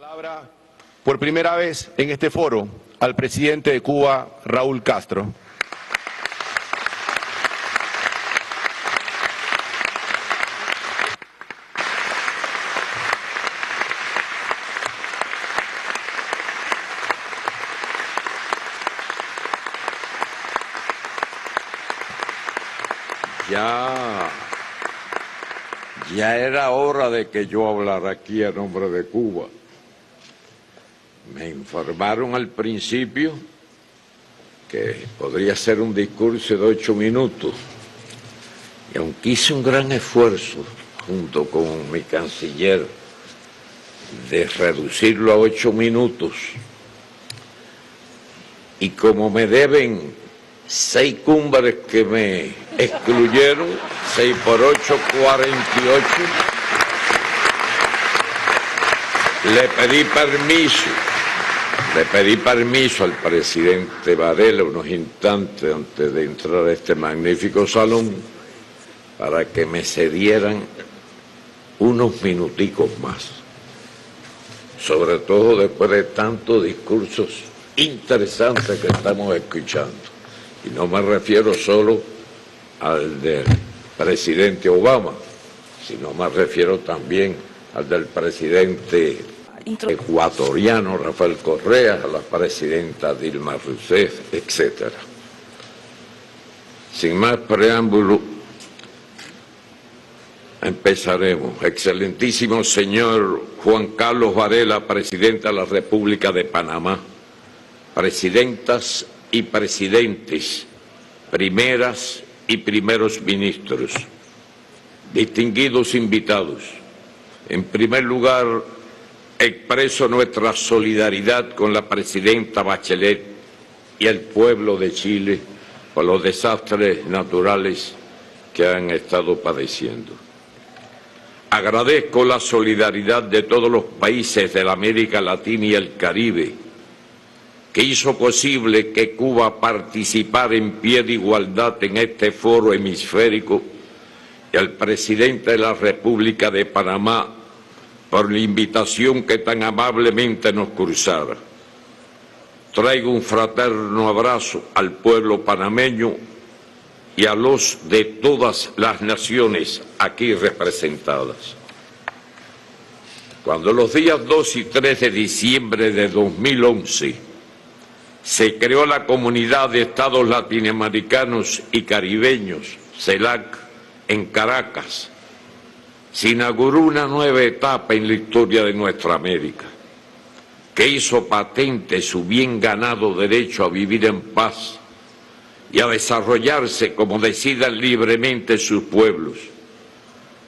Palabra por primera vez en este foro al presidente de Cuba, Raúl Castro. Ya era hora de que yo hablara aquí a nombre de Cuba. Me informaron al principio que podría ser un discurso de 8 minutos. Y aunque hice un gran esfuerzo, junto con mi canciller, de reducirlo a 8 minutos, y como me deben 6 cumbres que me excluyeron, 6 por 8, 48, le pedí permiso al presidente Varela unos instantes antes de entrar a este magnífico salón para que me cedieran unos minuticos más, sobre todo después de tantos discursos interesantes que estamos escuchando. Y no me refiero solo al del presidente Obama, sino me refiero también al del presidente ecuatoriano Rafael Correa, a la presidenta Dilma Rousseff, etc. Sin más preámbulo, empezaremos. Excelentísimo señor Juan Carlos Varela, presidente de la República de Panamá, presidentas y presidentes, primeras y primeros ministros, distinguidos invitados, en primer lugar, expreso nuestra solidaridad con la presidenta Bachelet y el pueblo de Chile por los desastres naturales que han estado padeciendo. Agradezco la solidaridad de todos los países de la América Latina y el Caribe, que hizo posible que Cuba participara en pie de igualdad en este foro hemisférico, y al presidente de la República de Panamá por la invitación que tan amablemente nos cruzara. Traigo un fraterno abrazo al pueblo panameño y a los de todas las naciones aquí representadas. Cuando los días 2 y 3 de diciembre de 2011 se creó la Comunidad de Estados Latinoamericanos y Caribeños, CELAC, en Caracas, se inauguró una nueva etapa en la historia de nuestra América, que hizo patente su bien ganado derecho a vivir en paz y a desarrollarse como decidan libremente sus pueblos,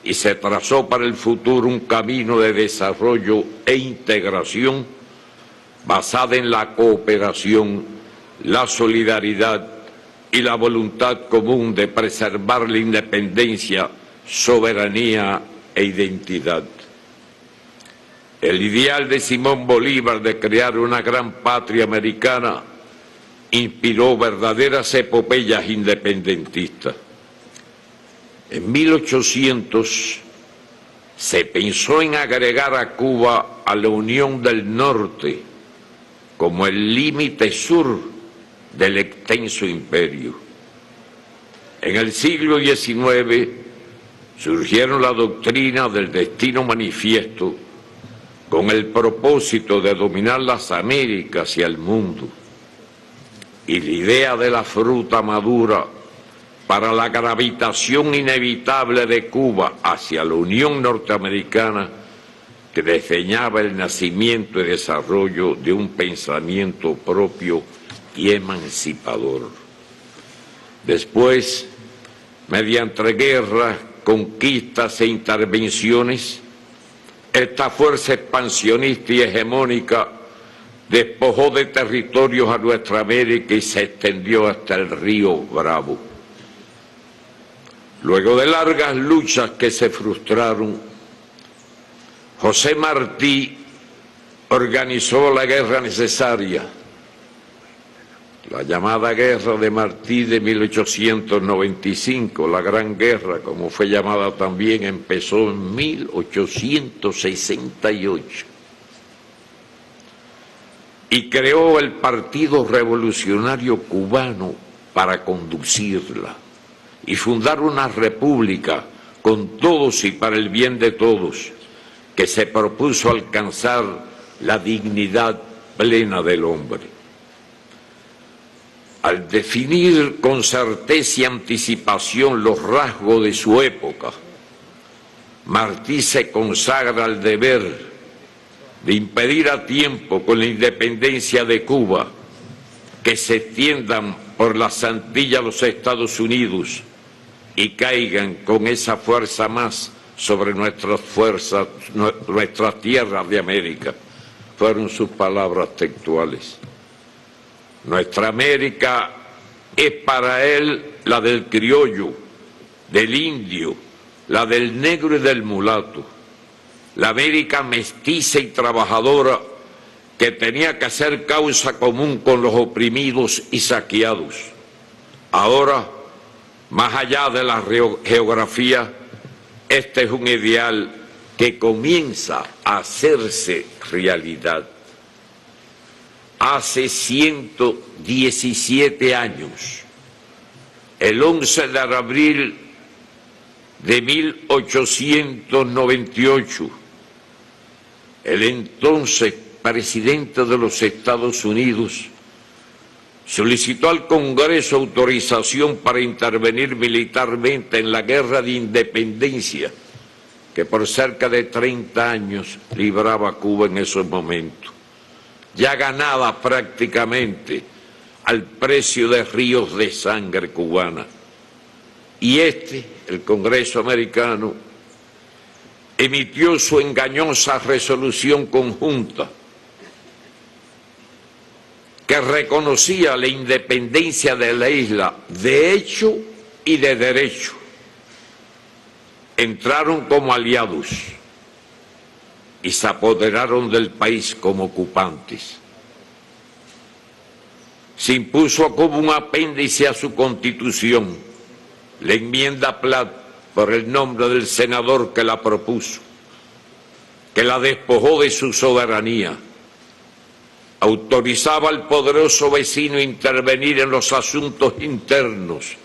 y se trazó para el futuro un camino de desarrollo e integración basada en la cooperación, la solidaridad y la voluntad común de preservar la independencia, soberanía e identidad. El ideal de Simón Bolívar de crear una gran patria americana inspiró verdaderas epopeyas independentistas. En 1800 se pensó en agregar a Cuba a la Unión del Norte como el límite sur del extenso imperio. En el siglo XIX surgieron la doctrina del destino manifiesto con el propósito de dominar las Américas y el mundo, y la idea de la fruta madura para la gravitación inevitable de Cuba hacia la Unión Norteamericana, que diseñaba el nacimiento y desarrollo de un pensamiento propio y emancipador. Después, mediante guerras, conquistas e intervenciones, esta fuerza expansionista y hegemónica despojó de territorios a nuestra América y se extendió hasta el río Bravo. Luego de largas luchas que se frustraron, José Martí organizó la guerra necesaria, la llamada Guerra de Martí de 1895, la Gran Guerra, como fue llamada también, empezó en 1868. y creó el Partido Revolucionario Cubano para conducirla y fundar una república con todos y para el bien de todos, que se propuso alcanzar la dignidad plena del hombre. Al definir con certeza y anticipación los rasgos de su época, Martí se consagra al deber de impedir a tiempo, con la independencia de Cuba, que se extiendan por las Antillas los Estados Unidos y caigan con esa fuerza más sobre nuestras tierras de América. Fueron sus palabras textuales. Nuestra América es para él la del criollo, del indio, la del negro y del mulato. La América mestiza y trabajadora que tenía que hacer causa común con los oprimidos y saqueados. Ahora, más allá de la geografía, este es un ideal que comienza a hacerse realidad. Hace 117 años, el 11 de abril de 1898, el entonces presidente de los Estados Unidos solicitó al Congreso autorización para intervenir militarmente en la guerra de independencia que por cerca de 30 años libraba Cuba en esos momentos, ya ganada prácticamente al precio de ríos de sangre cubana. Y el Congreso americano, emitió su engañosa resolución conjunta que reconocía la independencia de la isla de hecho y de derecho. Entraron como aliados y se apoderaron del país como ocupantes. Se impuso como un apéndice a su constitución la enmienda Platt, por el nombre del senador que la propuso, que la despojó de su soberanía. Autorizaba al poderoso vecino a intervenir en los asuntos internos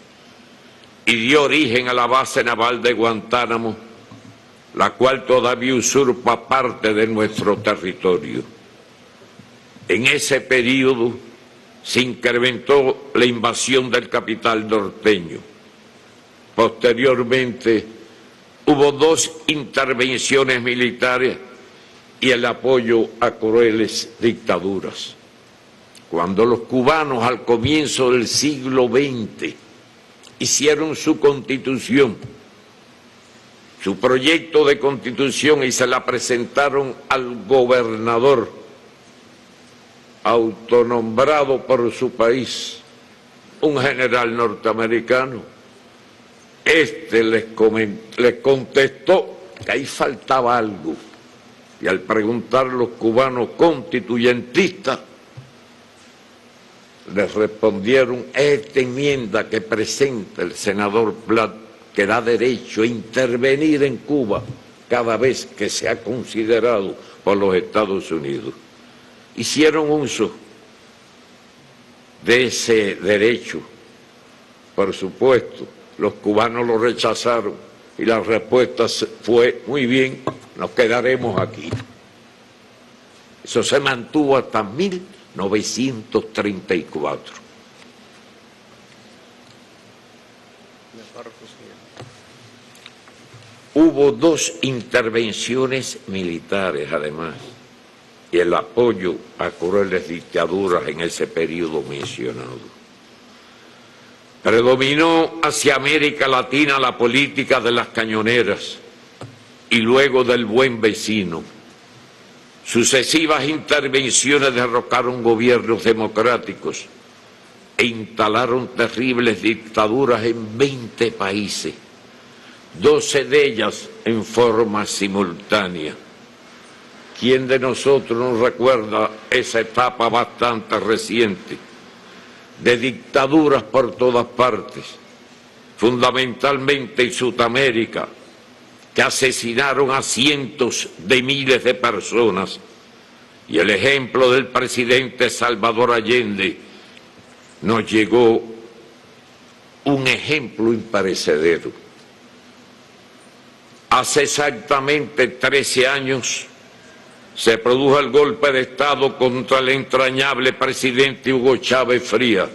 y dio origen a la base naval de Guantánamo, la cual todavía usurpa parte de nuestro territorio. En ese periodo se incrementó la invasión del capital norteño. Posteriormente hubo 2 intervenciones militares y el apoyo a crueles dictaduras. Cuando los cubanos al comienzo del siglo XX hicieron su constitución, su proyecto de constitución, y se la presentaron al gobernador autonombrado por su país, un general norteamericano, les contestó que ahí faltaba algo. Y al preguntar los cubanos constituyentistas, les respondieron: esta enmienda que presenta el senador Platt, que da derecho a intervenir en Cuba cada vez que sea considerado por los Estados Unidos. Hicieron uso de ese derecho. Por supuesto, los cubanos lo rechazaron y la respuesta fue: muy bien, nos quedaremos aquí. Eso se mantuvo hasta 1934. Hubo 2 intervenciones militares, además, y el apoyo a crueles dictaduras en ese periodo mencionado. Predominó hacia América Latina la política de las cañoneras y luego del buen vecino. Sucesivas intervenciones derrocaron gobiernos democráticos e instalaron terribles dictaduras en 20 países, 12 de ellas en forma simultánea. ¿Quién de nosotros no recuerda esa etapa bastante reciente de dictaduras por todas partes, fundamentalmente en Sudamérica, que asesinaron a cientos de miles de personas y el ejemplo del presidente Salvador Allende nos llegó un ejemplo imperecedero. Hace exactamente 13 años se produjo el golpe de Estado contra el entrañable presidente Hugo Chávez Frías,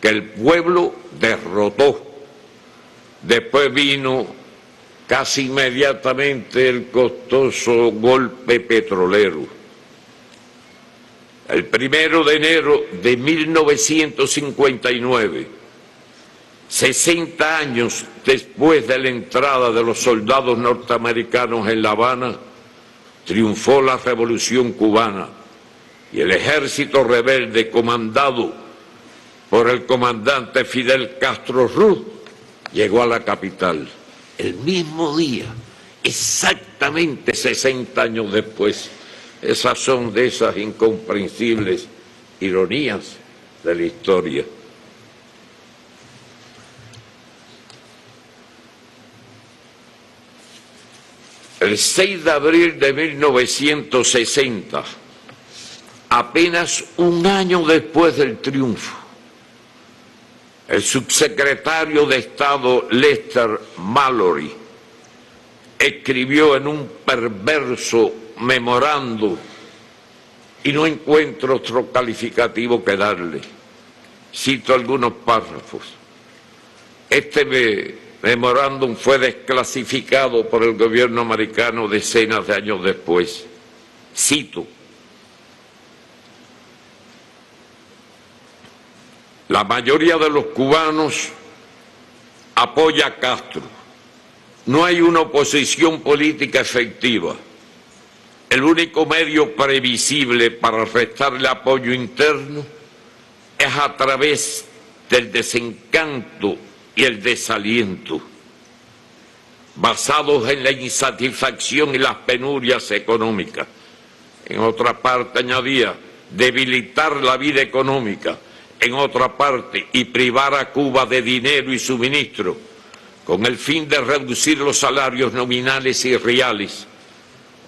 que el pueblo derrotó. Después vino casi inmediatamente el costoso golpe petrolero. El 1 de enero de 1959, 60 años después de la entrada de los soldados norteamericanos en La Habana, triunfó la Revolución Cubana y el ejército rebelde comandado por el comandante Fidel Castro Ruz llegó a la capital. El mismo día, exactamente 60 años después. Esas son de esas incomprensibles ironías de la historia. El 6 de abril de 1960, apenas un año después del triunfo, el subsecretario de Estado Lester Mallory escribió en un perverso memorando, y no encuentro otro calificativo que darle. Cito algunos párrafos. Este memorándum fue desclasificado por el gobierno americano decenas de años después. Cito: la mayoría de los cubanos apoya a Castro. No hay una oposición política efectiva. El único medio previsible para restarle apoyo interno es a través del desencanto y el desaliento, basados en la insatisfacción y las penurias económicas. En otra parte añadía, debilitar la vida económica. En otra parte, y privar a Cuba de dinero y suministro, con el fin de reducir los salarios nominales y reales,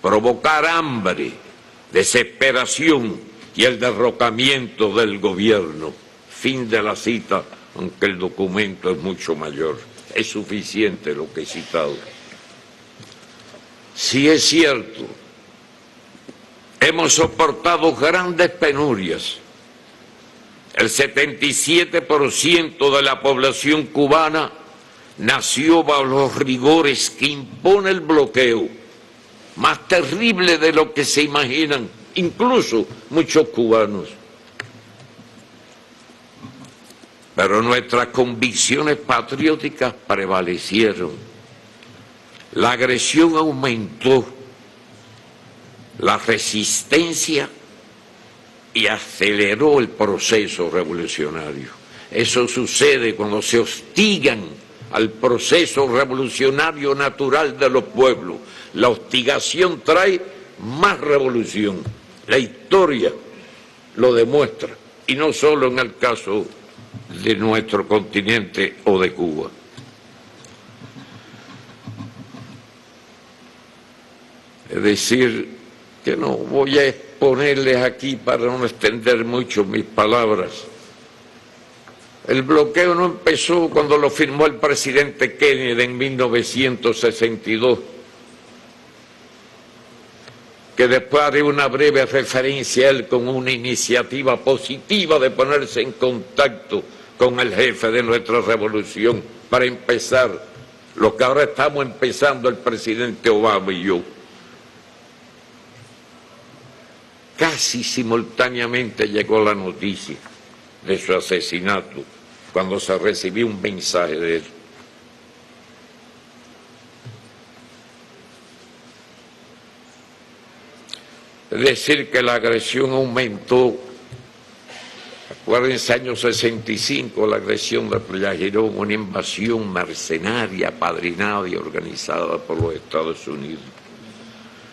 provocar hambre, desesperación y el derrocamiento del gobierno. Fin de la cita, aunque el documento es mucho mayor. Es suficiente lo que he citado. Sí es cierto, hemos soportado grandes penurias. El 77% de la población cubana nació bajo los rigores que impone el bloqueo, más terrible de lo que se imaginan, incluso muchos cubanos. Pero nuestras convicciones patrióticas prevalecieron. La agresión aumentó, la resistencia y aceleró el proceso revolucionario. Eso sucede cuando se hostigan al proceso revolucionario natural de los pueblos. La hostigación trae más revolución. La historia lo demuestra, y no solo en el caso de nuestro continente o de Cuba. Es decir, que no voy a exponerles aquí para no extender mucho mis palabras. El bloqueo no empezó cuando lo firmó el presidente Kennedy en 1962, que después haré una breve referencia a él con una iniciativa positiva de ponerse en contacto con el jefe de nuestra revolución para empezar lo que ahora estamos empezando el presidente Obama y yo. Casi simultáneamente llegó la noticia de su asesinato cuando se recibió un mensaje de él. Es decir, que la agresión aumentó. Acuérdense, año 65, la agresión de Playa Girón, una invasión mercenaria, apadrinada y organizada por los Estados Unidos.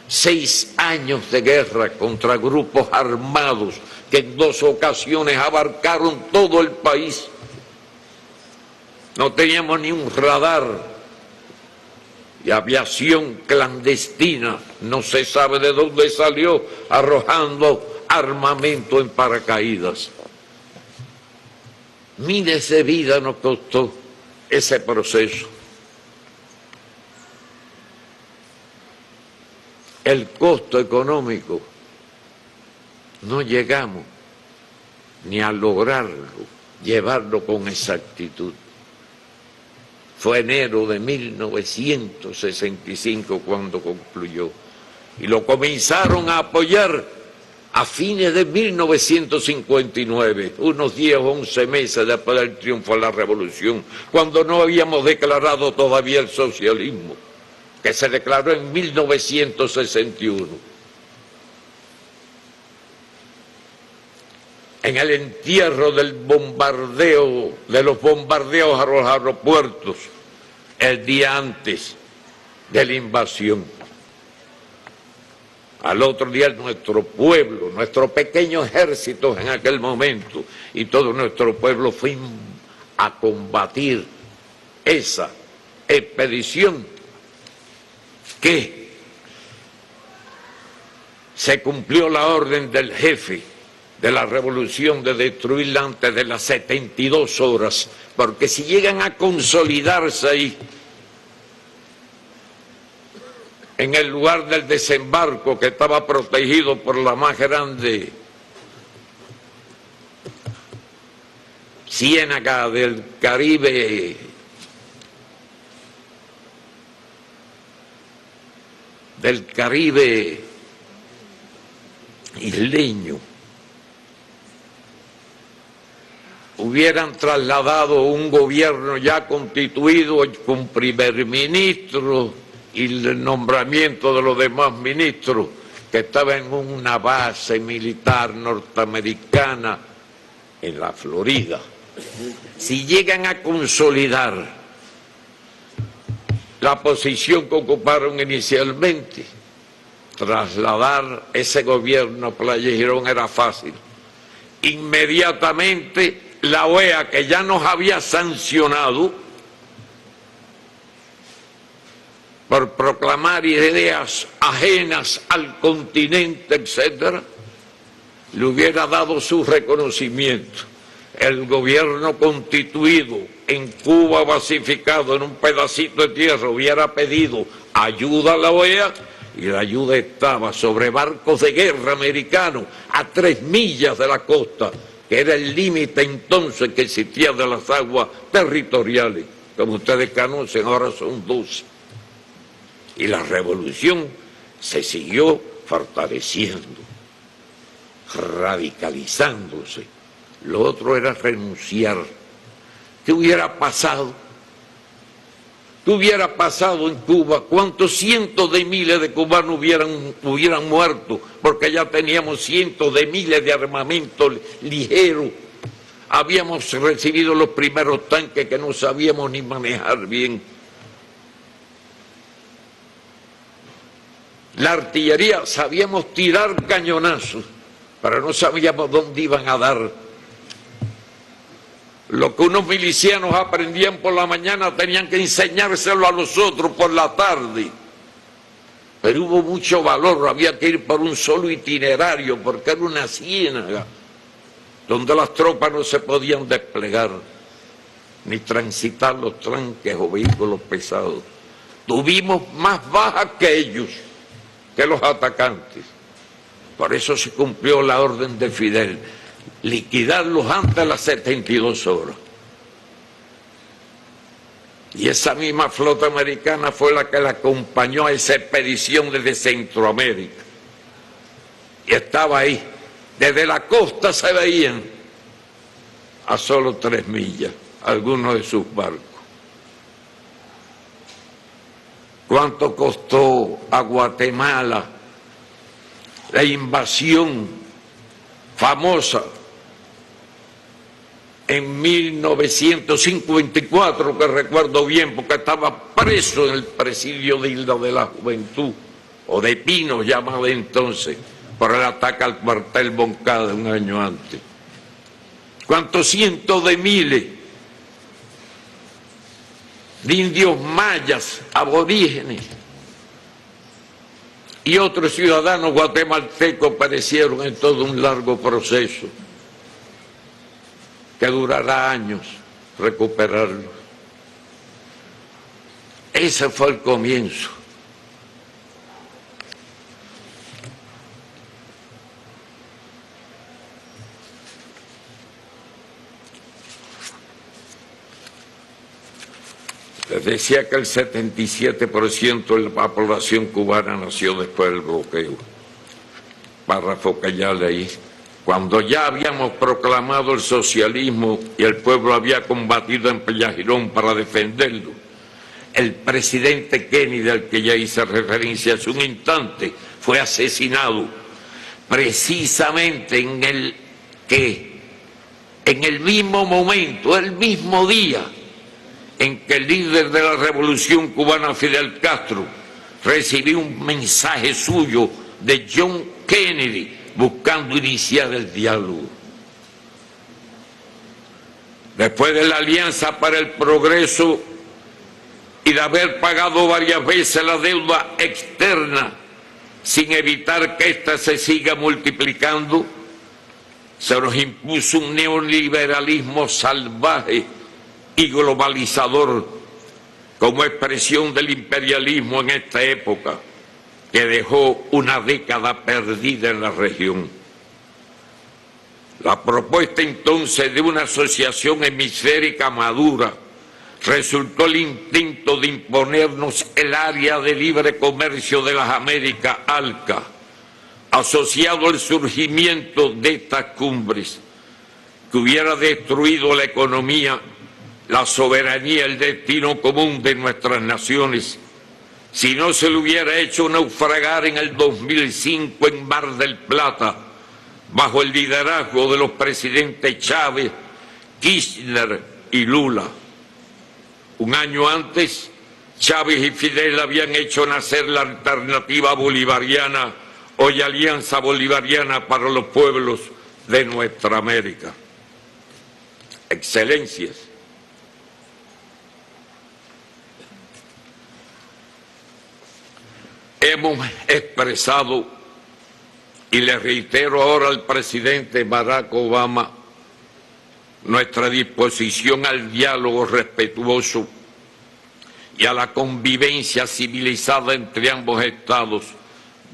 6 años de guerra contra grupos armados que en 2 ocasiones abarcaron todo el país. No teníamos ni un radar y aviación clandestina no se sabe de dónde salió, arrojando armamento en paracaídas. Miles de vidas nos costó ese proceso. El costo económico no llegamos ni a lograrlo, llevarlo con exactitud. Fue enero de 1965 cuando concluyó. Y lo comenzaron a apoyar a fines de 1959, unos 10 o 11 meses después del triunfo de la Revolución, cuando no habíamos declarado todavía el socialismo, que se declaró en 1961. En el entierro del bombardeo, de los bombardeos a los aeropuertos, el día antes de la invasión. Al otro día nuestro pueblo, nuestro pequeño ejército en aquel momento y todo nuestro pueblo fuimos a combatir esa expedición que se cumplió la orden del jefe de la revolución de destruirla antes de las 72 horas, porque si llegan a consolidarse ahí, en el lugar del desembarco que estaba protegido por la más grande ciénaga del Caribe isleño, hubieran trasladado un gobierno ya constituido con primer ministro y el nombramiento de los demás ministros, que estaba en una base militar norteamericana en la Florida. Si llegan a consolidar la posición que ocuparon inicialmente, trasladar ese gobierno a Playa Girón era fácil. Inmediatamente la OEA, que ya nos había sancionado por proclamar ideas ajenas al continente, etcétera, le hubiera dado su reconocimiento. El gobierno constituido en Cuba, basificado en un pedacito de tierra, hubiera pedido ayuda a la OEA, y la ayuda estaba sobre barcos de guerra americanos a 3 millas de la costa, que era el límite entonces que existía de las aguas territoriales. Como ustedes conocen, ahora son 12. Y la revolución se siguió fortaleciendo, radicalizándose. Lo otro era renunciar. ¿Qué hubiera pasado? ¿Qué hubiera pasado en Cuba? ¿Cuántos cientos de miles de cubanos hubieran muerto? Porque ya teníamos cientos de miles de armamento ligero. Habíamos recibido los primeros tanques que no sabíamos ni manejar bien. La artillería, sabíamos tirar cañonazos, pero no sabíamos dónde iban a dar. Lo que unos milicianos aprendían por la mañana tenían que enseñárselo a los otros por la tarde. Pero hubo mucho valor, había que ir por un solo itinerario, porque era una ciénaga donde las tropas no se podían desplegar, ni transitar los tanques o vehículos pesados. Tuvimos más bajas que ellos, que los atacantes. Por eso se cumplió la orden de Fidel, liquidarlos antes de las 72 horas. Y esa misma flota americana fue la que la acompañó a esa expedición desde Centroamérica. Y estaba ahí. Desde la costa se veían a solo 3 millas algunos de sus barcos. ¿Cuánto costó a Guatemala la invasión famosa en 1954, que recuerdo bien porque estaba preso en el presidio de Isla de la Juventud, o de Pinos llamado entonces, por el ataque al cuartel Moncada un año antes? ¿Cuántos cientos de miles de indios mayas, aborígenes, y otros ciudadanos guatemaltecos perecieron en todo un largo proceso que durará años recuperarlo. Ese fue el comienzo. Les decía que el 77% de la población cubana nació después del bloqueo. Párrafo que ya leí. Cuando ya habíamos proclamado el socialismo y el pueblo había combatido en Pellagirón para defenderlo, el presidente Kennedy, al que ya hice referencia hace un instante, fue asesinado precisamente en el mismo momento, el mismo día en que el líder de la revolución cubana, Fidel Castro, recibió un mensaje suyo de John Kennedy buscando iniciar el diálogo. Después de la Alianza para el Progreso y de haber pagado varias veces la deuda externa sin evitar que ésta se siga multiplicando, se nos impuso un neoliberalismo salvaje y globalizador como expresión del imperialismo en esta época, que dejó una década perdida en la región. La propuesta entonces de una asociación hemisférica madura resultó el intento de imponernos el área de libre comercio de las Américas, ALCA, asociado al surgimiento de estas cumbres, que hubiera destruido la economía, la soberanía, el destino común de nuestras naciones, si no se le hubiera hecho naufragar en el 2005 en Mar del Plata, bajo el liderazgo de los presidentes Chávez, Kirchner y Lula. Un año antes, Chávez y Fidel habían hecho nacer la alternativa bolivariana, hoy Alianza Bolivariana para los Pueblos de nuestra América. Excelencias, hemos expresado, y le reitero ahora al presidente Barack Obama, nuestra disposición al diálogo respetuoso y a la convivencia civilizada entre ambos estados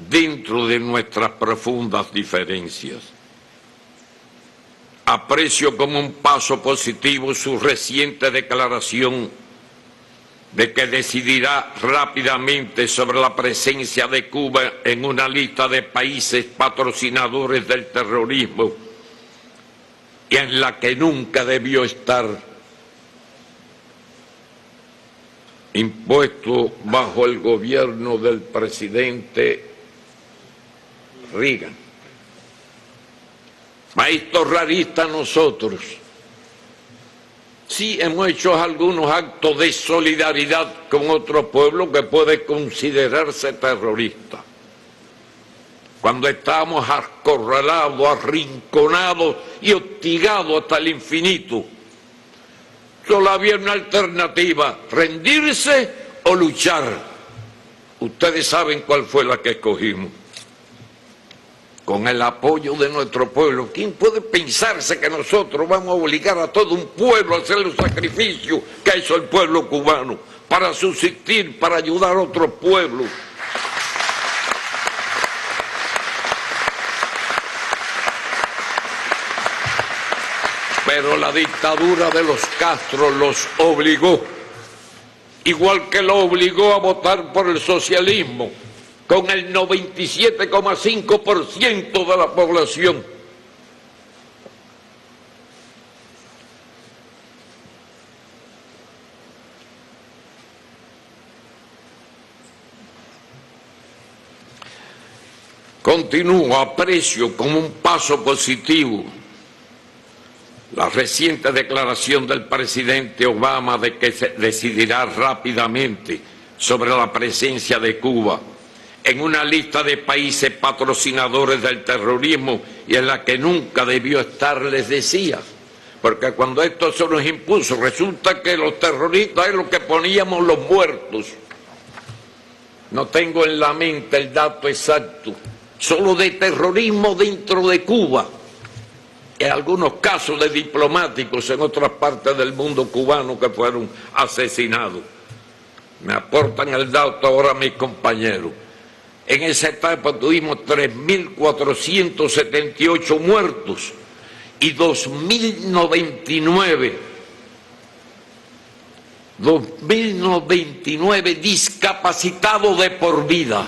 dentro de nuestras profundas diferencias. Aprecio como un paso positivo su reciente declaración de que decidirá rápidamente sobre la presencia de Cuba en una lista de países patrocinadores del terrorismo y en la que nunca debió estar, impuesto bajo el gobierno del presidente Reagan. Maestros raristas nosotros. Sí, hemos hecho algunos actos de solidaridad con otro pueblo que puede considerarse terrorista. Cuando estábamos acorralados, arrinconados y hostigados hasta el infinito, solo había una alternativa: rendirse o luchar. Ustedes saben cuál fue la que escogimos. Con el apoyo de nuestro pueblo. ¿Quién puede pensarse que nosotros vamos a obligar a todo un pueblo a hacer los sacrificios que ha hecho el pueblo cubano para subsistir, para ayudar a otros pueblos? Pero la dictadura de los Castro los obligó, igual que lo obligó a votar por el socialismo, con el 97,5% de la población. Continúo, aprecio como un paso positivo la reciente declaración del presidente Obama de que se decidirá rápidamente sobre la presencia de Cuba en una lista de países patrocinadores del terrorismo y en la que nunca debió estar, les decía, porque cuando esto se nos impuso, resulta que los terroristas es lo que poníamos los muertos. no tengo en la mente el dato exacto, solo de terrorismo dentro de Cuba, en algunos casos de diplomáticos en otras partes del mundo cubano que fueron asesinados. Me aportan el dato ahora mis compañeros. En esa etapa tuvimos 3.478 muertos y 2.099 discapacitados de por vida.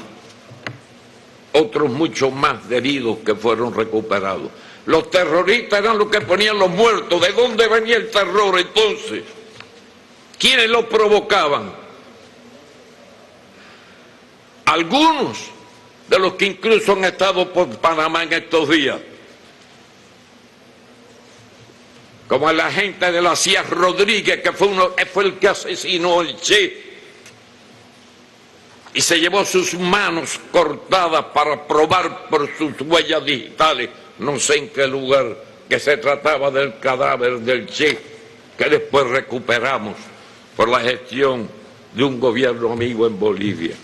Otros muchos más heridos que fueron recuperados. Los terroristas eran los que ponían los muertos. ¿De dónde venía el terror entonces? ¿Quiénes lo provocaban? Algunos de los que incluso han estado por Panamá en estos días, como el agente de la CIA Rodríguez, que fue el que asesinó al Che y se llevó sus manos cortadas para probar por sus huellas digitales, no sé en qué lugar, que se trataba del cadáver del Che, que después recuperamos por la gestión de un gobierno amigo en Bolivia.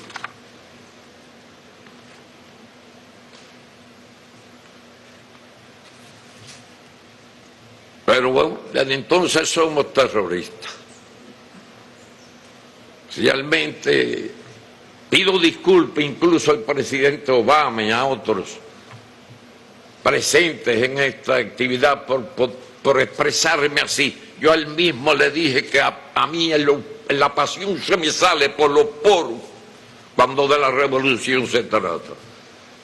Pero bueno, desde entonces somos terroristas. Realmente pido disculpas incluso al presidente Obama y a otros presentes en esta actividad por expresarme así. Yo a él mismo le dije que a mí la pasión se me sale por los poros cuando de la revolución se trata.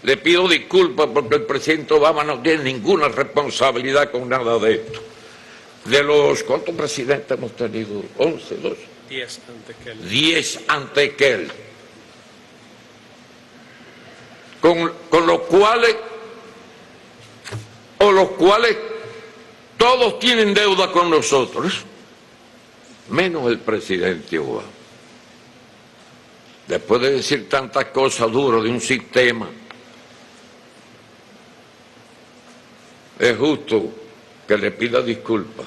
Le pido disculpas porque el presidente Obama no tiene ninguna responsabilidad con nada de esto. De los, ¿cuántos presidentes hemos tenido? 11, 12. 10 antes que él. 10 antes que él. Con los cuales todos tienen deuda con nosotros, menos el presidente Obama. Después de decir tantas cosas duras de un sistema, es justo que le pida disculpas,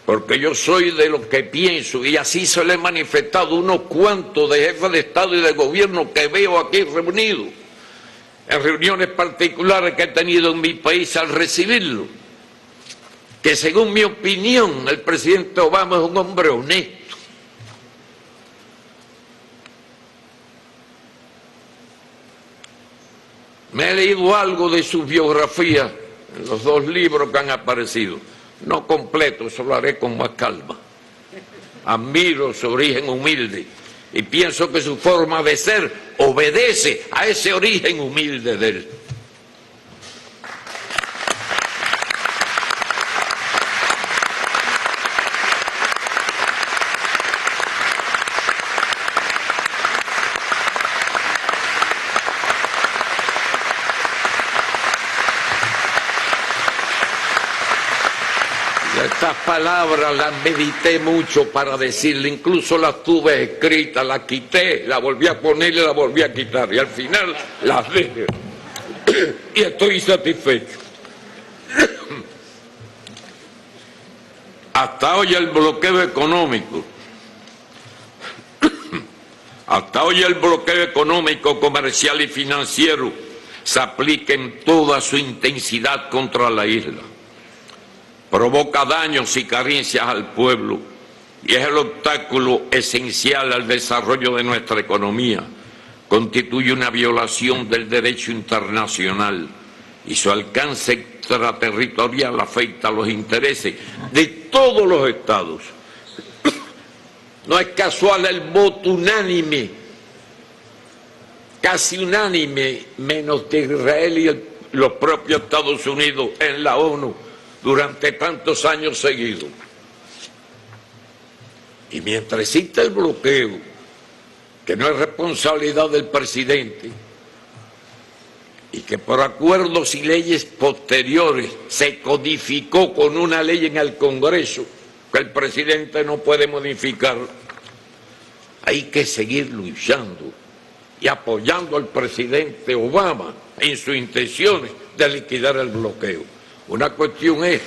porque yo soy de lo que pienso, y así se le he manifestado unos cuantos de jefes de Estado y de gobierno que veo aquí reunidos, en reuniones particulares que he tenido en mi país al recibirlo, que según mi opinión el presidente Obama es un hombre honesto. Me he leído algo de su biografía en los 2 libros que han aparecido, no completo, eso lo haré con más calma. Admiro su origen humilde y pienso que su forma de ser obedece a ese origen humilde de él. Estas palabras las medité mucho para decirle, incluso las tuve escritas, las quité, las volví a poner y las volví a quitar, y al final las dejé. Y estoy satisfecho. Hasta hoy el bloqueo económico, comercial y financiero se aplica en toda su intensidad contra la isla. Provoca daños y carencias al pueblo y es el obstáculo esencial al desarrollo de nuestra economía. Constituye una violación del derecho internacional y su alcance extraterritorial afecta a los intereses de todos los estados. No es casual el voto unánime, casi unánime, menos de Israel y los propios Estados Unidos en la ONU, durante tantos años seguidos. Y mientras existe el bloqueo, que no es responsabilidad del presidente, y que por acuerdos y leyes posteriores se codificó con una ley en el Congreso, que el presidente no puede modificar, hay que seguir luchando y apoyando al presidente Obama en sus intenciones de liquidar el bloqueo. Una cuestión es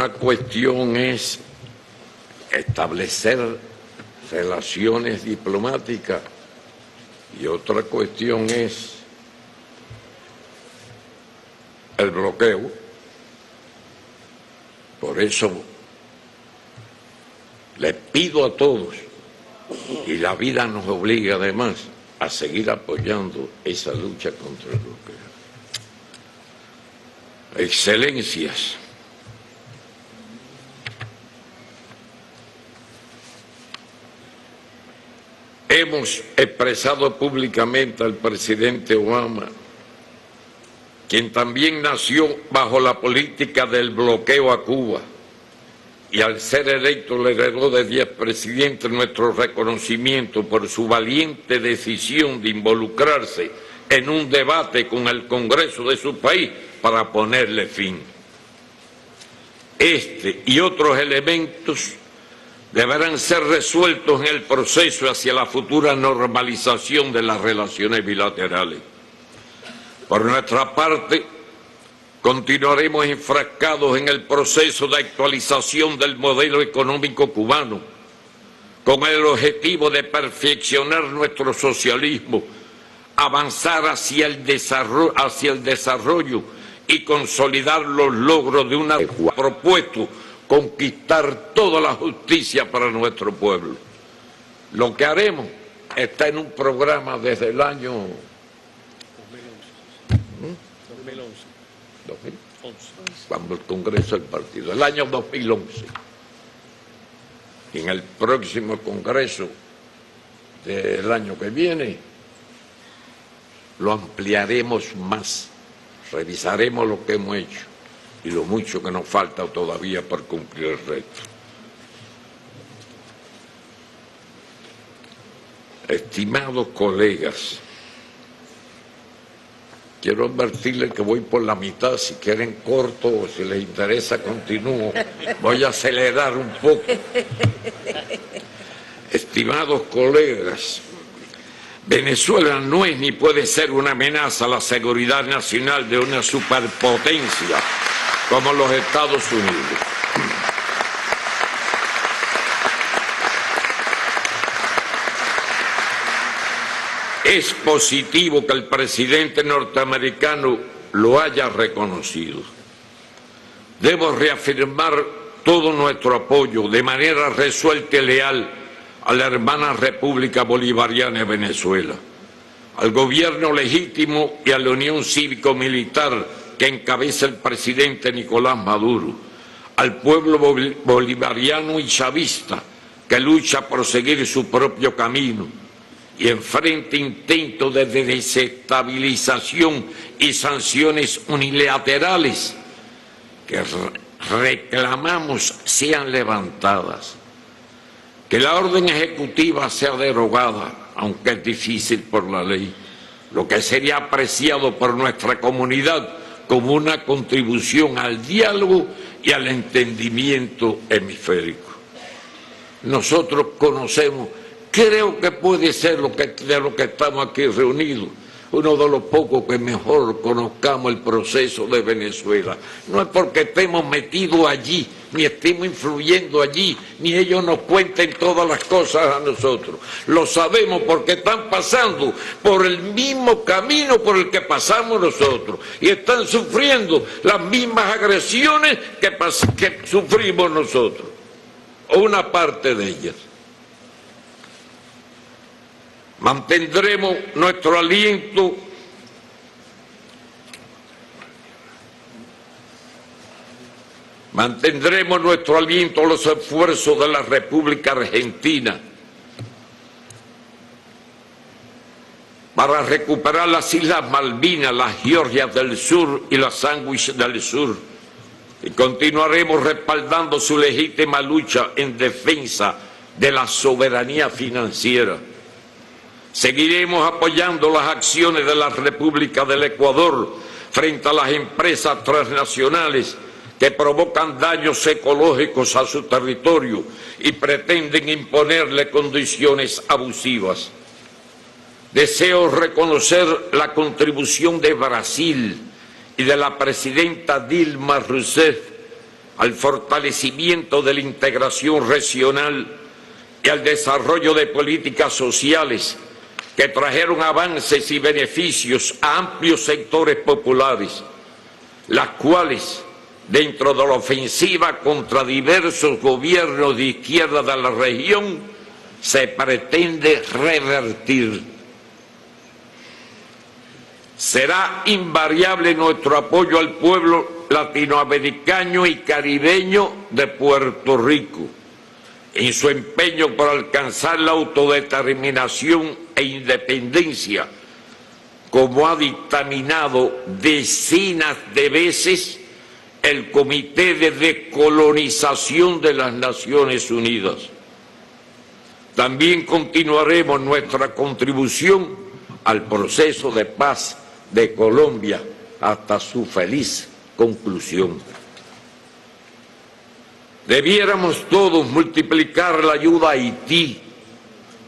Una cuestión es establecer relaciones diplomáticas y otra cuestión es el bloqueo. Por eso les pido a todos, y la vida nos obliga además a seguir apoyando esa lucha contra el bloqueo. Excelencias, hemos expresado públicamente al presidente Obama, quien también nació bajo la política del bloqueo a Cuba, y al ser electo le heredó de 10 presidentes, nuestro reconocimiento por su valiente decisión de involucrarse en un debate con el Congreso de su país para ponerle fin. Este y otros elementos deberán ser resueltos en el proceso hacia la futura normalización de las relaciones bilaterales. Por nuestra parte, continuaremos enfrascados en el proceso de actualización del modelo económico cubano, con el objetivo de perfeccionar nuestro socialismo, avanzar hacia el desarrollo y consolidar los logros de una propuesto conquistar toda la justicia para nuestro pueblo. Lo que haremos está en un programa desde el año 2011, cuando el Congreso del Partido, el año 2011. Y en el próximo Congreso del año que viene lo ampliaremos más, revisaremos lo que hemos hecho y lo mucho que nos falta todavía por cumplir el reto. Estimados colegas, quiero advertirles que voy por la mitad, si quieren corto o si les interesa continúo, voy a acelerar un poco. Estimados colegas, Venezuela no es ni puede ser una amenaza a la seguridad nacional de una superpotencia como los Estados Unidos. Es positivo que el presidente norteamericano lo haya reconocido. Debo reafirmar todo nuestro apoyo de manera resuelta y leal a la hermana República Bolivariana de Venezuela, al gobierno legítimo y a la Unión Cívico-Militar que encabeza el presidente Nicolás Maduro, al pueblo bolivariano y chavista que lucha por seguir su propio camino y enfrenta intentos de desestabilización y sanciones unilaterales que reclamamos sean levantadas. Que la orden ejecutiva sea derogada, aunque es difícil por la ley, lo que sería apreciado por nuestra comunidad como una contribución al diálogo y al entendimiento hemisférico. Nosotros conocemos, creo que puede ser de lo que estamos aquí reunidos, uno de los pocos que mejor conozcamos el proceso de Venezuela. No es porque estemos metidos allí, ni estemos influyendo allí, ni ellos nos cuenten todas las cosas a nosotros. Lo sabemos porque están pasando por el mismo camino por el que pasamos nosotros y están sufriendo las mismas agresiones que sufrimos nosotros, o una parte de ellas. Mantendremos nuestro aliento a los esfuerzos de la República Argentina para recuperar las Islas Malvinas, las Georgias del Sur y las Sandwich del Sur, y continuaremos respaldando su legítima lucha en defensa de la soberanía financiera. Seguiremos apoyando las acciones de la República del Ecuador frente a las empresas transnacionales que provocan daños ecológicos a su territorio y pretenden imponerle condiciones abusivas. Deseo reconocer la contribución de Brasil y de la presidenta Dilma Rousseff al fortalecimiento de la integración regional y al desarrollo de políticas sociales que trajeron avances y beneficios a amplios sectores populares, las cuales, dentro de la ofensiva contra diversos gobiernos de izquierda de la región, se pretende revertir. Será invariable nuestro apoyo al pueblo latinoamericano y caribeño de Puerto Rico en su empeño por alcanzar la autodeterminación e independencia, como ha dictaminado decenas de veces el Comité de Descolonización de las Naciones Unidas. También continuaremos nuestra contribución al proceso de paz de Colombia hasta su feliz conclusión. Debiéramos todos multiplicar la ayuda a Haití,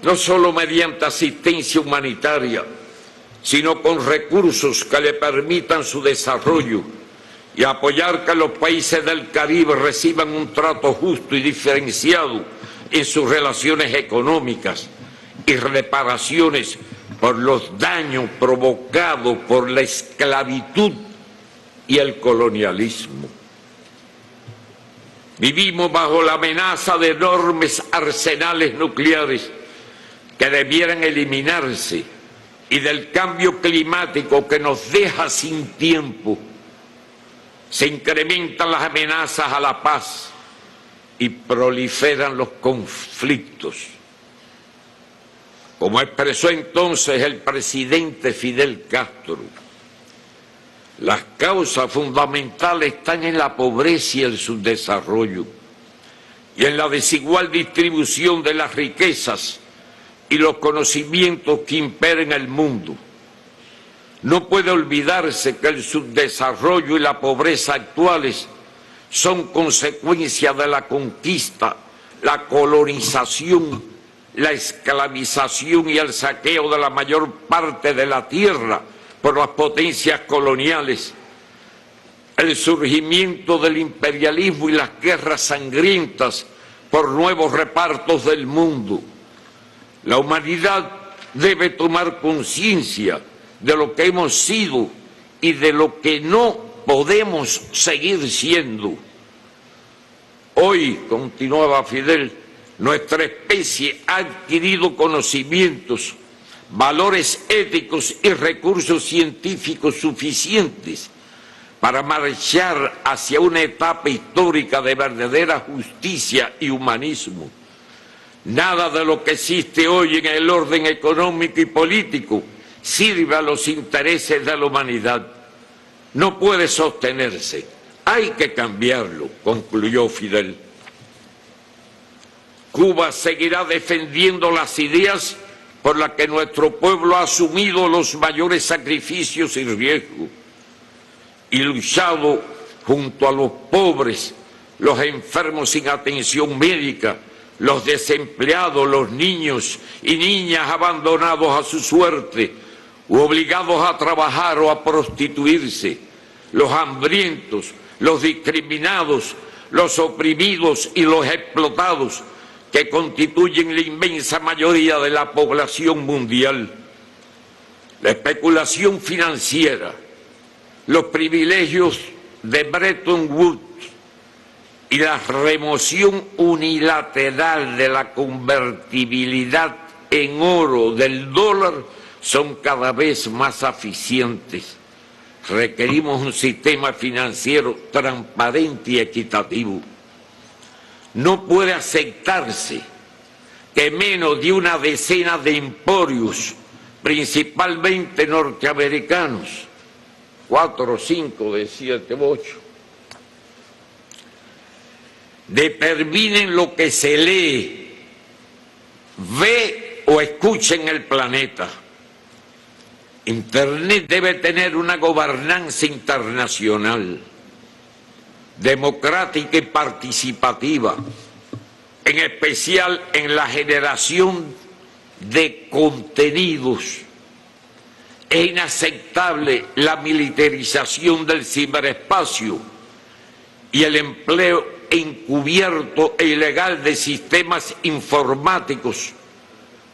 no solo mediante asistencia humanitaria, sino con recursos que le permitan su desarrollo y apoyar que los países del Caribe reciban un trato justo y diferenciado en sus relaciones económicas y reparaciones por los daños provocados por la esclavitud y el colonialismo. Vivimos bajo la amenaza de enormes arsenales nucleares que debieran eliminarse y del cambio climático que nos deja sin tiempo. Se incrementan las amenazas a la paz y proliferan los conflictos. Como expresó entonces el presidente Fidel Castro, las causas fundamentales están en la pobreza y el subdesarrollo, y en la desigual distribución de las riquezas y los conocimientos que imperan el mundo. No puede olvidarse que el subdesarrollo y la pobreza actuales son consecuencia de la conquista, la colonización, la esclavización y el saqueo de la mayor parte de la tierra por las potencias coloniales, el surgimiento del imperialismo y las guerras sangrientas por nuevos repartos del mundo. La humanidad debe tomar conciencia de lo que hemos sido y de lo que no podemos seguir siendo. Hoy, continuaba Fidel, nuestra especie ha adquirido conocimientos, valores éticos y recursos científicos suficientes para marchar hacia una etapa histórica de verdadera justicia y humanismo. Nada de lo que existe hoy en el orden económico y político sirve a los intereses de la humanidad. No puede sostenerse. Hay que cambiarlo, concluyó Fidel. Cuba seguirá defendiendo las ideas por las que nuestro pueblo ha asumido los mayores sacrificios y riesgos y luchado junto a los pobres, los enfermos sin atención médica, los desempleados, los niños y niñas abandonados a su suerte u obligados a trabajar o a prostituirse, los hambrientos, los discriminados, los oprimidos y los explotados, que constituyen la inmensa mayoría de la población mundial. La especulación financiera, los privilegios de Bretton Woods y la remoción unilateral de la convertibilidad en oro del dólar son cada vez más eficientes. Requerimos un sistema financiero transparente y equitativo. No puede aceptarse que menos de una decena de emporios, principalmente norteamericanos, 4 o 5 de 7 u 8, determinen lo que se lee, ve o escucha en el planeta. Internet debe tener una gobernanza internacional, democrática y participativa, en especial en la generación de contenidos. Es inaceptable la militarización del ciberespacio y el empleo encubierto e ilegal de sistemas informáticos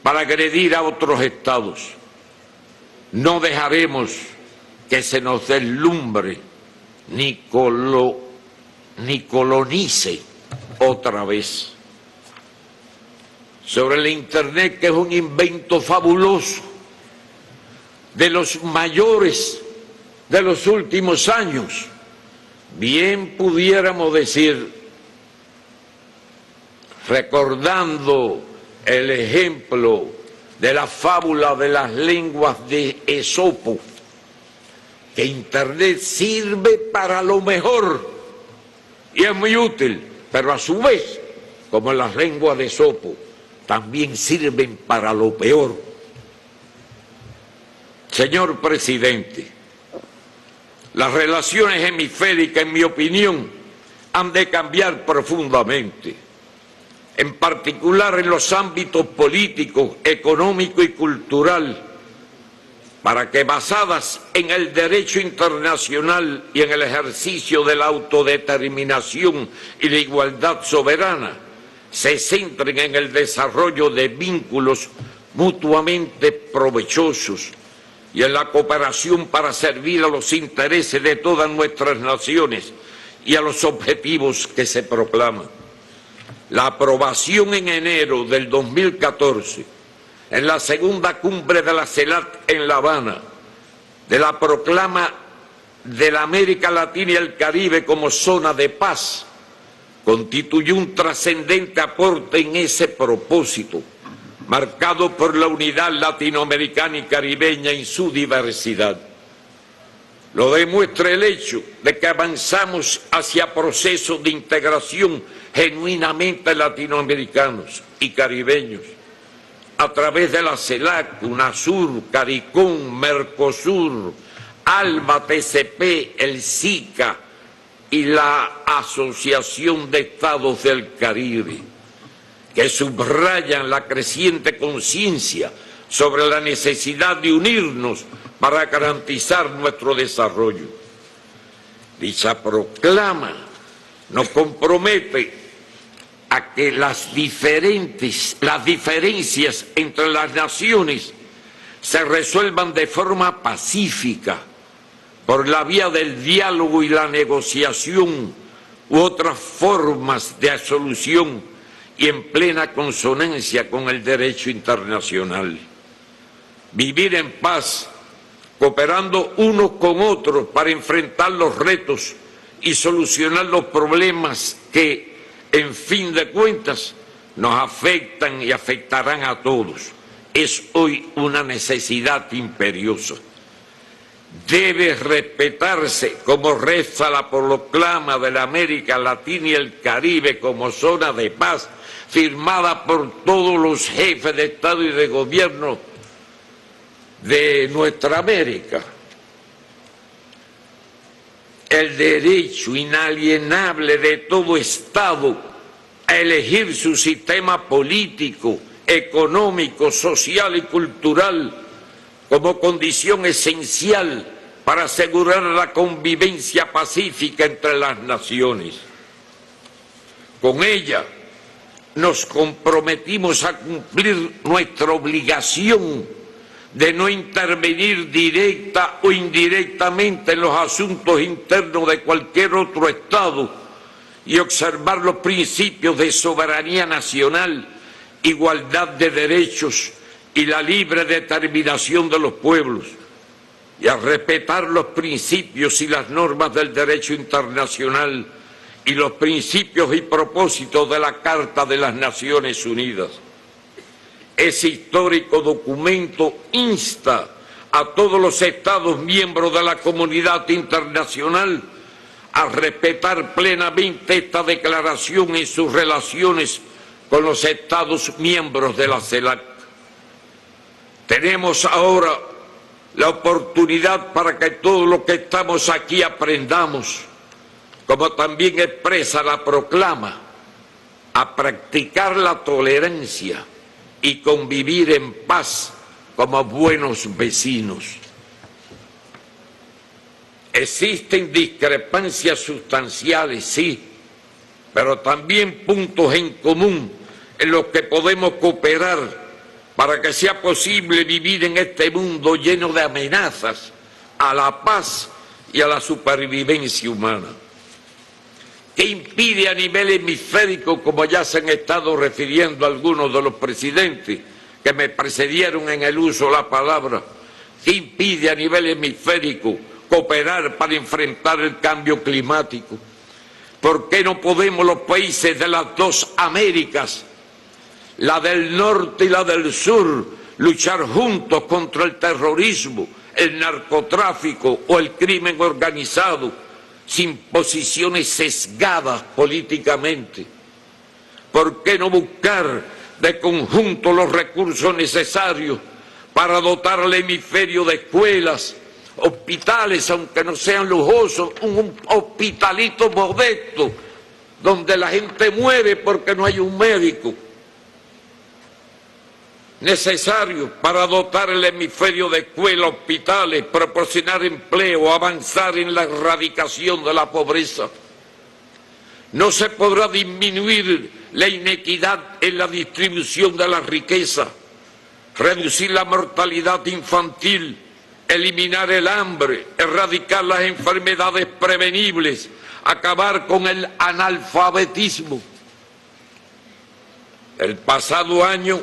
para agredir a otros estados. No dejaremos que se nos deslumbre ni colonice otra vez. Sobre el Internet, que es un invento fabuloso, de los mayores de los últimos años, bien pudiéramos decir, recordando el ejemplo de la fábula de las lenguas de Esopo, que Internet sirve para lo mejor y es muy útil, pero a su vez, como las lenguas de Esopo, también sirven para lo peor. Señor presidente, las relaciones hemisféricas, en mi opinión, han de cambiar profundamente, en particular en los ámbitos político, económico y cultural, para que, basadas en el derecho internacional y en el ejercicio de la autodeterminación y la igualdad soberana, se centren en el desarrollo de vínculos mutuamente provechosos y en la cooperación para servir a los intereses de todas nuestras naciones y a los objetivos que se proclaman. La aprobación en enero del 2014, en la segunda cumbre de la CELAC en La Habana, de la proclama de la América Latina y el Caribe como zona de paz, constituyó un trascendente aporte en ese propósito, marcado por la unidad latinoamericana y caribeña en su diversidad. Lo demuestra el hecho de que avanzamos hacia procesos de integración genuinamente latinoamericanos y caribeños, a través de la CELAC, UNASUR, CARICOM, Mercosur, ALBA, TCP, el SICA y la Asociación de Estados del Caribe, que subrayan la creciente conciencia sobre la necesidad de unirnos para garantizar nuestro desarrollo. Dicha proclama nos compromete a que las diferencias entre las naciones se resuelvan de forma pacífica, por la vía del diálogo y la negociación u otras formas de solución y en plena consonancia con el derecho internacional. Vivir en paz, cooperando unos con otros para enfrentar los retos y solucionar los problemas que, en fin de cuentas, nos afectan y afectarán a todos. Es hoy una necesidad imperiosa. Debe respetarse, como reza la proclama de la América Latina y el Caribe como zona de paz, firmada por todos los jefes de Estado y de Gobierno de nuestra América. El derecho inalienable de todo Estado a elegir su sistema político, económico, social y cultural como condición esencial para asegurar la convivencia pacífica entre las naciones. Con ella nos comprometimos a cumplir nuestra obligación de no intervenir directa o indirectamente en los asuntos internos de cualquier otro Estado y observar los principios de soberanía nacional, igualdad de derechos y la libre determinación de los pueblos, y a respetar los principios y las normas del derecho internacional y los principios y propósitos de la Carta de las Naciones Unidas. Ese histórico documento insta a todos los Estados miembros de la comunidad internacional a respetar plenamente esta declaración en sus relaciones con los Estados miembros de la CELAC. Tenemos ahora la oportunidad para que todos los que estamos aquí aprendamos, como también expresa la proclama, a practicar la tolerancia y convivir en paz como buenos vecinos. Existen discrepancias sustanciales, sí, pero también puntos en común en los que podemos cooperar para que sea posible vivir en este mundo lleno de amenazas a la paz y a la supervivencia humana. ¿Qué impide a nivel hemisférico, como ya se han estado refiriendo algunos de los presidentes que me precedieron en el uso de la palabra, qué impide a nivel hemisférico cooperar para enfrentar el cambio climático? ¿Por qué no podemos los países de las dos Américas, la del norte y la del sur, luchar juntos contra el terrorismo, el narcotráfico o el crimen organizado, sin posiciones sesgadas políticamente? ¿Por qué no buscar de conjunto los recursos necesarios para dotar al hemisferio de escuelas, hospitales, aunque no sean lujosos, un hospitalito modesto, donde la gente muere porque no hay un médico necesario para dotar el hemisferio de escuelas, hospitales, proporcionar empleo, avanzar en la erradicación de la pobreza? No se podrá disminuir la inequidad en la distribución de la riqueza, reducir la mortalidad infantil, eliminar el hambre, erradicar las enfermedades prevenibles, acabar con el analfabetismo. El pasado año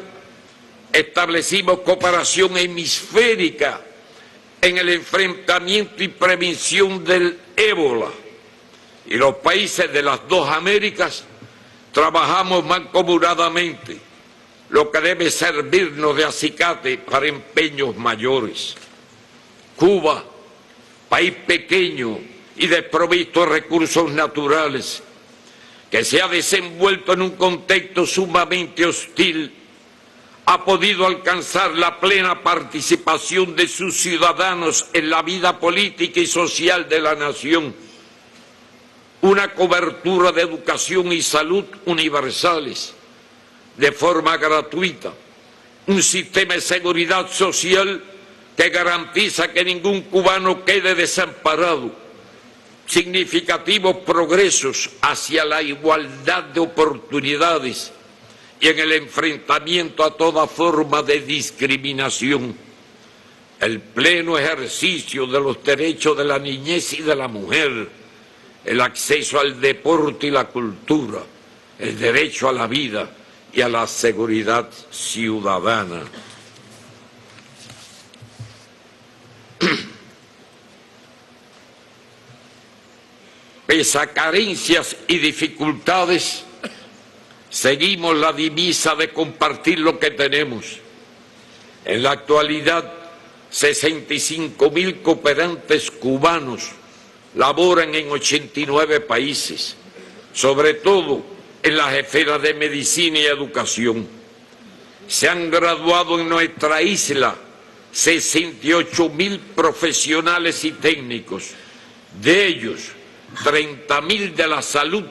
establecimos cooperación hemisférica en el enfrentamiento y prevención del ébola, y los países de las dos Américas trabajamos mancomunadamente, lo que debe servirnos de acicate para empeños mayores. Cuba, país pequeño y desprovisto de recursos naturales, que se ha desenvuelto en un contexto sumamente hostil, ha podido alcanzar la plena participación de sus ciudadanos en la vida política y social de la nación, una cobertura de educación y salud universales de forma gratuita, un sistema de seguridad social que garantiza que ningún cubano quede desamparado, significativos progresos hacia la igualdad de oportunidades y en el enfrentamiento a toda forma de discriminación, el pleno ejercicio de los derechos de la niñez y de la mujer, el acceso al deporte y la cultura, el derecho a la vida y a la seguridad ciudadana. Pese a carencias y dificultades, seguimos la divisa de compartir lo que tenemos. En la actualidad, 65.000 cooperantes cubanos laboran en 89 países, sobre todo en las esferas de medicina y educación. Se han graduado en nuestra isla 68.000 profesionales y técnicos, de ellos 30.000 de la salud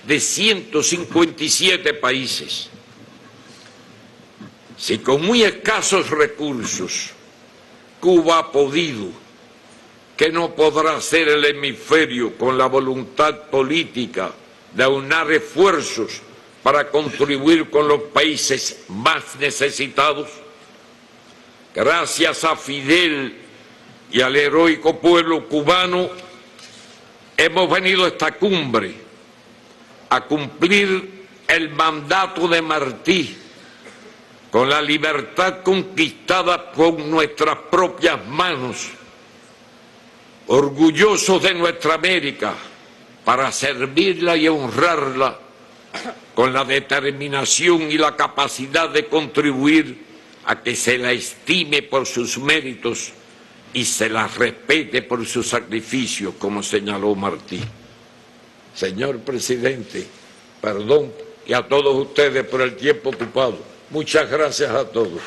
de 157 países. Si con muy escasos recursos Cuba ha podido, ¿qué no podrá hacer el hemisferio con la voluntad política de aunar esfuerzos para contribuir con los países más necesitados? Gracias a Fidel y al heroico pueblo cubano, hemos venido a esta cumbre a cumplir el mandato de Martí, con la libertad conquistada con nuestras propias manos, orgullosos de nuestra América, para servirla y honrarla con la determinación y la capacidad de contribuir a que se la estime por sus méritos y se la respete por su sacrificio, como señaló Martí. Señor presidente, perdón, y a todos ustedes por el tiempo ocupado. Muchas gracias a todos.